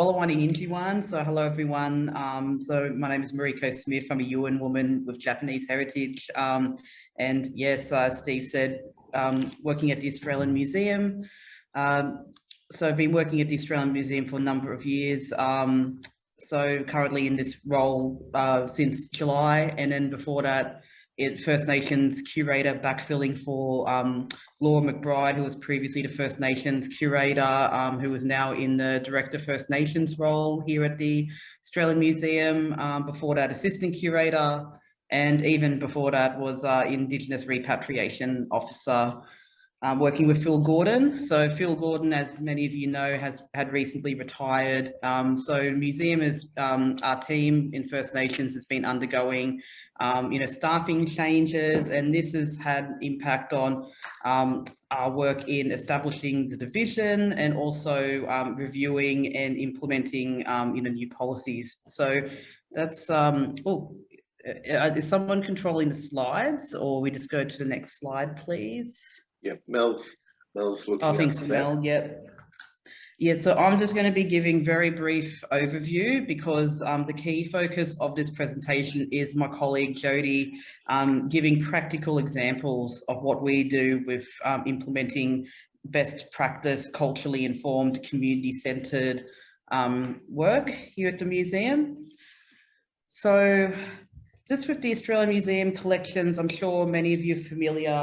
Wallawani Injiwan. So hello everyone. So my name is Mariko Smith. I'm a Yuin woman with Japanese heritage. And yes, Steve said, working at the Australian Museum. So I've been working at the Australian Museum for a number of years. So currently in this role since July, and then before that, First Nations Curator, backfilling for Laura McBride, who was previously the First Nations Curator, who is now in the Director First Nations role here at the Australian Museum. Before that, Assistant Curator, and even before that was Indigenous Repatriation Officer, working with Phil Gordon. So Phil Gordon, as many of you know, had recently retired. So the museum is, our team in First Nations has been undergoing staffing changes, and this has had impact on our work in establishing the division and also reviewing and implementing new policies. So that's is someone controlling the slides, or we just go to the next slide, please? Yeah, Mel's looking. Oh, thanks, Mel. Yep. Yeah, so I'm just going to be giving very brief overview because the key focus of this presentation is my colleague Jody giving practical examples of what we do with implementing best practice, culturally informed, community-centred work here at the museum. So just with the Australian Museum collections, I'm sure many of you are familiar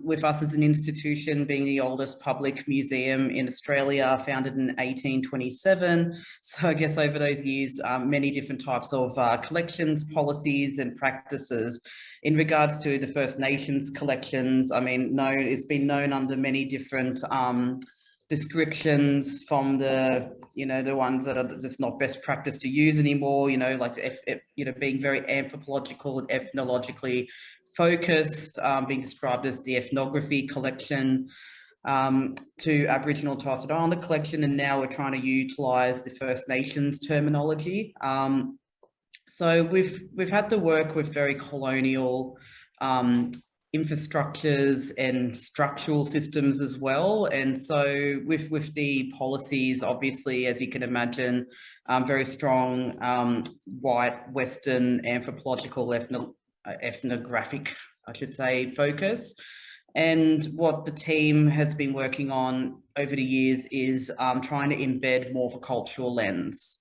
with us as an institution, being the oldest public museum in Australia, founded in 1827. So I guess over those years, many different types of collections, policies and practices. In regards to the First Nations collections, I mean, it's been known under many different descriptions, from the the ones that are just not best practice to use anymore, like being very anthropological and ethnologically focused, being described as the ethnography collection, to Aboriginal and Torres Strait Islander collection, and now we're trying to utilise the First Nations terminology. So we've had to work with very colonial infrastructures and structural systems as well, and so with the policies, obviously, as you can imagine, very strong white Western anthropological ethnographic, I should say, focus. And what the team has been working on over the years is trying to embed more of a cultural lens.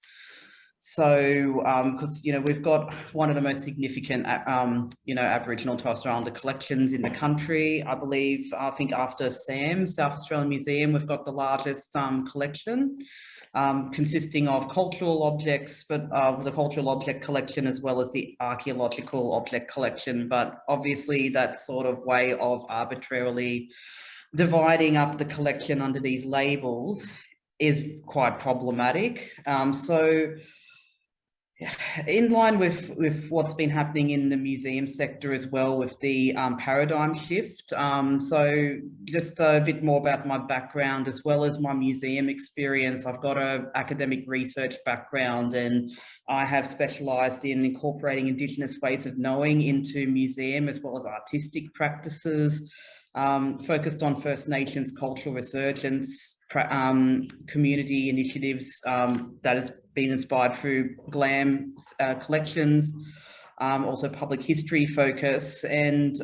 So, because we've got one of the most significant, Aboriginal and Torres Strait Islander collections in the country. I believe, I think after SAM, South Australian Museum, we've got the largest collection, consisting of cultural objects, but the cultural object collection as well as the archaeological object collection. But obviously, that sort of way of arbitrarily dividing up the collection under these labels is quite problematic. So, in line with what's been happening in the museum sector as well, with the paradigm shift. So just a bit more about my background as well as my museum experience. I've got an academic research background, and I have specialised in incorporating Indigenous ways of knowing into museum as well as artistic practices, focused on First Nations cultural resurgence, community initiatives that has been inspired through GLAM collections, also public history focus, and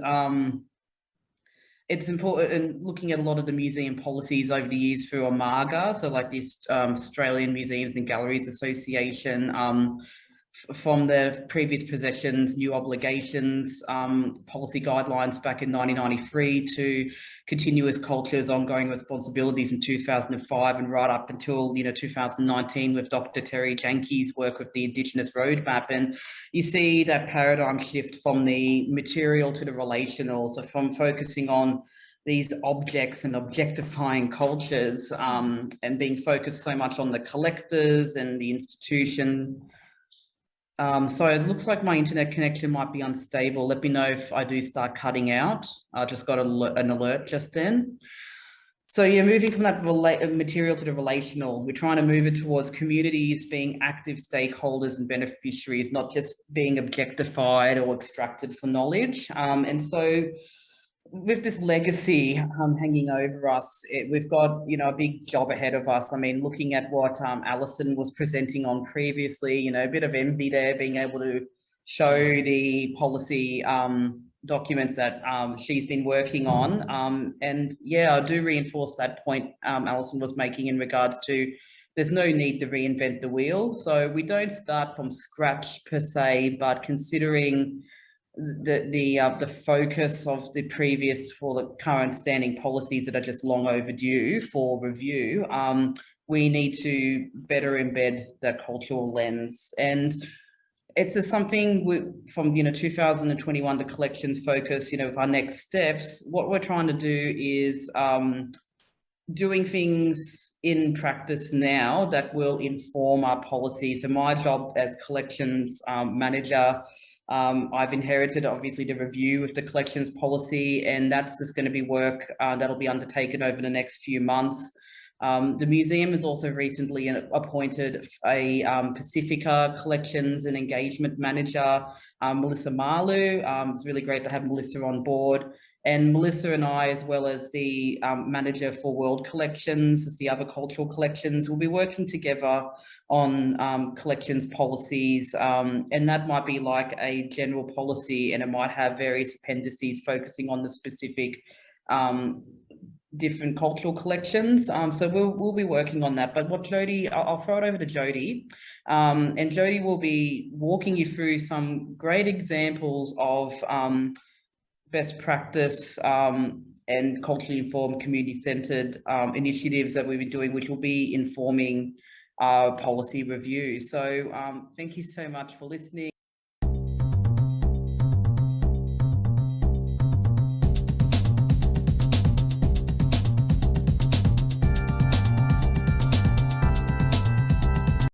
it's important in looking at a lot of the museum policies over the years through AMAGA, so like the Australian Museums and Galleries Association, from the previous possessions, new obligations, policy guidelines back in 1993 to continuous cultures, ongoing responsibilities in 2005, and right up until 2019 with Dr. Terry Janke's work with the Indigenous Roadmap. And you see that paradigm shift from the material to the relational, so from focusing on these objects and objectifying cultures, and being focused so much on the collectors and the institution. So it looks like my internet connection might be unstable. Let me know if I do start cutting out. I just got an alert just then. So yeah, moving from that material to the relational, we're trying to move it towards communities being active stakeholders and beneficiaries, not just being objectified or extracted for knowledge. And so with this legacy hanging over us, we've got, you know, a big job ahead of us. I mean, looking at what Alison was presenting on previously, you know, a bit of envy there, being able to show the policy documents that she's been working on. And yeah, I do reinforce that point Alison was making in regards to there's no need to reinvent the wheel. So we don't start from scratch per se, but considering the focus of the previous for the current standing policies that are just long overdue for review, we need to better embed that cultural lens. And it's just something from, you know, 2021 to collections focus, you know, with our next steps, what we're trying to do is doing things in practice now that will inform our policy. So my job as collections manager, I've inherited obviously the review of the collections policy, and that's just going to be work that'll be undertaken over the next few months. The museum has also recently appointed a Pacifica collections and engagement manager, Melissa Malu. It's really great to have Melissa on board. And Melissa and I, as well as the manager for World Collections, as the other cultural collections, will be working together on collections policies. And that might be like a general policy, and it might have various appendices focusing on the specific different cultural collections. So we'll be working on that. But what Jody, I'll throw it over to Jody, and Jody will be walking you through some great examples of best practice and culturally informed, community-centered initiatives that we've been doing, which will be informing our policy review. So thank you so much for listening.